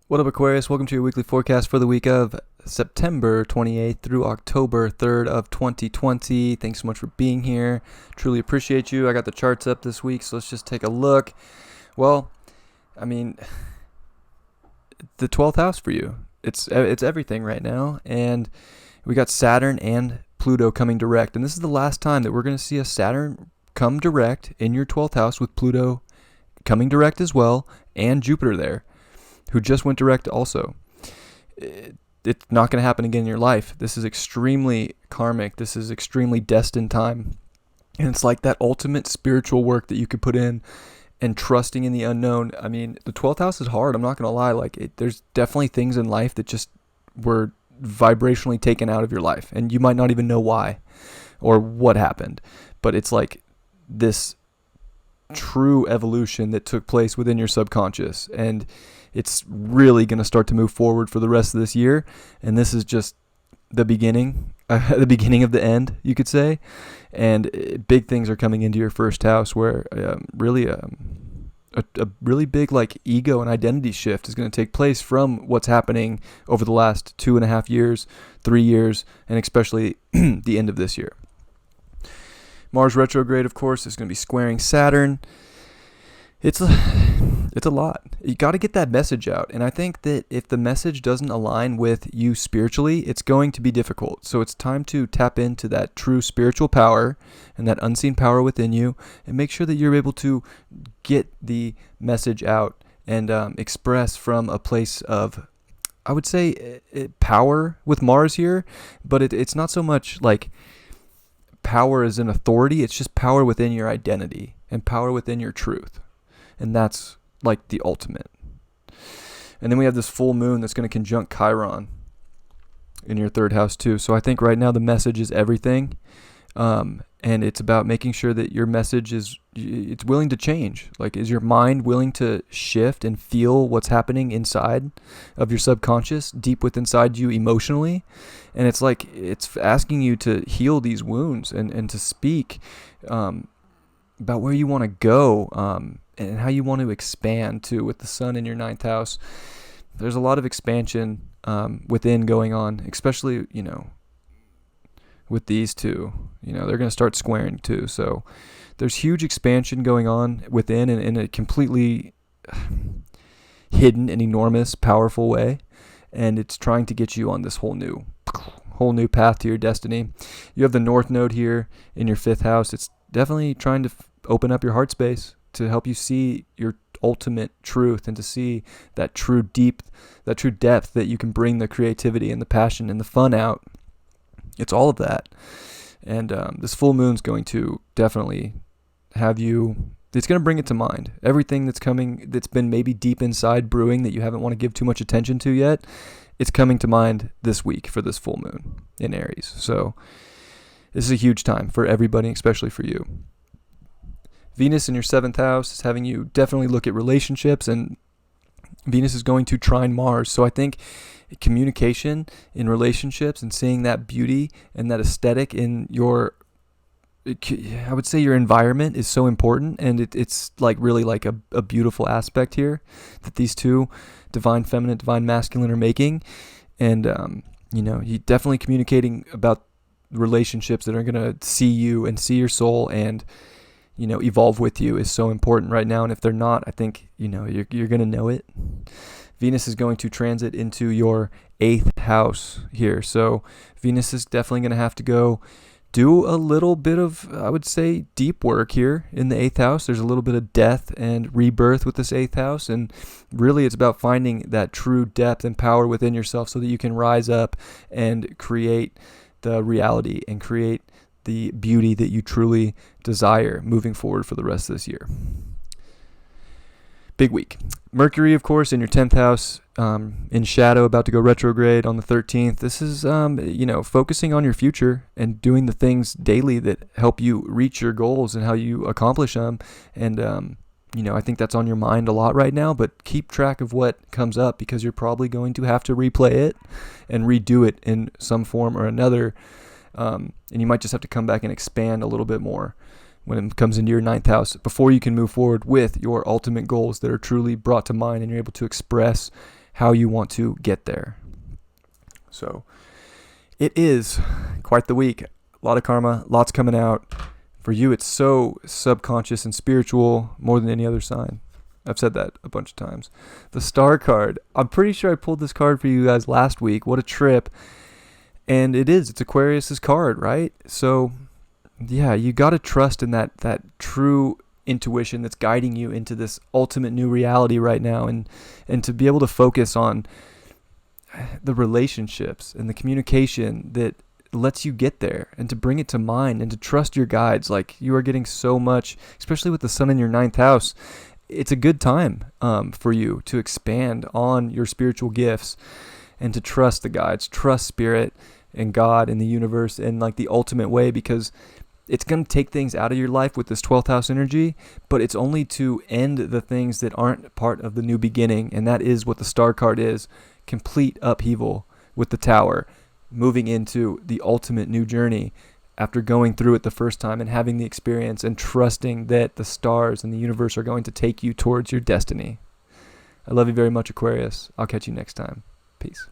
What up, Aquarius? Welcome to your weekly forecast for the week of September 28th through October 3rd of 2020. Thanks so much for being here. Truly appreciate you. I got the charts up this week, so let's just take a look. Well, I mean, the 12th house for you. It's everything right now, and we got Saturn and Pluto coming direct, and this is the last time that we're going to see a Saturn come direct in your 12th house with Pluto coming direct as well, and Jupiter there, who just went direct also. It's not going to happen again in your life. This is extremely karmic. This is extremely destined time. And it's like that ultimate spiritual work that you could put in and trusting in the unknown. I mean, the 12th house is hard. I'm not going to lie. There's definitely things in life that just were vibrationally taken out of your life. And you might not even know why or what happened. But it's like this true evolution that took place within your subconscious. And it's really going to start to move forward for the rest of this year. And this is just the beginning, the beginning of the end, you could say. And big things are coming into your first house where really a really big like ego and identity shift is going to take place from what's happening over the last 2.5 years, 3 years, and especially the end of this year. Mars retrograde, of course, is going to be squaring Saturn. It's a lot. You got to get that message out. And I think that if the message doesn't align with you spiritually, it's going to be difficult. So it's time to tap into that true spiritual power and that unseen power within you and make sure that you're able to get the message out and express from a place of, I would say, power with Mars here. But it's not so much like power as an authority. It's just power within your identity and power within your truth. And that's like the ultimate. And then we have this full moon that's going to conjunct Chiron in your third house too. So I think right now the message is everything. And it's about making sure that your message it's willing to change. Like, is your mind willing to shift and feel what's happening inside of your subconscious, deep within inside you emotionally? And it's like, it's asking you to heal these wounds and to speak about where you want to go, and how you want to expand too with the sun in your ninth house. There's a lot of expansion within going on, especially, with these two. They're going to start squaring too. So there's huge expansion going on within in a completely hidden and enormous, powerful way. And it's trying to get you on this whole new path to your destiny. You have the North Node here in your fifth house. It's definitely trying to open up your heart space to help you see your ultimate truth and to see that true depth that you can bring the creativity and the passion and the fun out. It's all of that. And this full moon's going to definitely have you, it's going to bring it to mind. Everything that's coming, that's been maybe deep inside brewing that you haven't want to give too much attention to yet, it's coming to mind this week for this full moon in Aries. So this is a huge time for everybody, especially for you. Venus in your seventh house is having you definitely look at relationships, and Venus is going to trine Mars. So I think communication in relationships and seeing that beauty and that aesthetic in your, I would say your environment is so important. And it's like really like a beautiful aspect here that these two, divine feminine, divine masculine, are making. And, you definitely communicating about relationships that are going to see you and see your soul and evolve with you is so important right now. And if they're not, I think, you're going to know it. Venus is going to transit into your eighth house here. So Venus is definitely going to have to go do a little bit of, I would say, deep work here in the eighth house. There's a little bit of death and rebirth with this eighth house. And really it's about finding that true depth and power within yourself so that you can rise up and create the reality and create the beauty that you truly desire moving forward for the rest of this year. Big week. Mercury, of course, in your 10th house, in shadow, about to go retrograde on the 13th. This is, focusing on your future and doing the things daily that help you reach your goals and how you accomplish them. And, I think that's on your mind a lot right now, but keep track of what comes up because you're probably going to have to replay it and redo it in some form or another. And you might just have to come back and expand a little bit more when it comes into your ninth house before you can move forward with your ultimate goals that are truly brought to mind and you're able to express how you want to get there. So it is quite the week. A lot of karma, lots coming out. For you, it's so subconscious and spiritual more than any other sign. I've said that a bunch of times. The star card. I'm pretty sure I pulled this card for you guys last week. What a trip. And it's Aquarius's card, right? So yeah, you got to trust in that true intuition that's guiding you into this ultimate new reality right now, and to be able to focus on the relationships and the communication that lets you get there, and to bring it to mind, and to trust your guides. Like, you are getting so much, especially with the sun in your 9th house. It's a good time for you to expand on your spiritual gifts and to trust the guides, trust spirit and God and the universe in like the ultimate way, because it's going to take things out of your life with this 12th house energy, but it's only to end the things that aren't part of the new beginning. And that is what the star card is: complete upheaval with the Tower, moving into the ultimate new journey after going through it the first time and having the experience and trusting that the stars and the universe are going to take you towards your destiny. I love you very much, Aquarius. I'll catch you next time. Peace.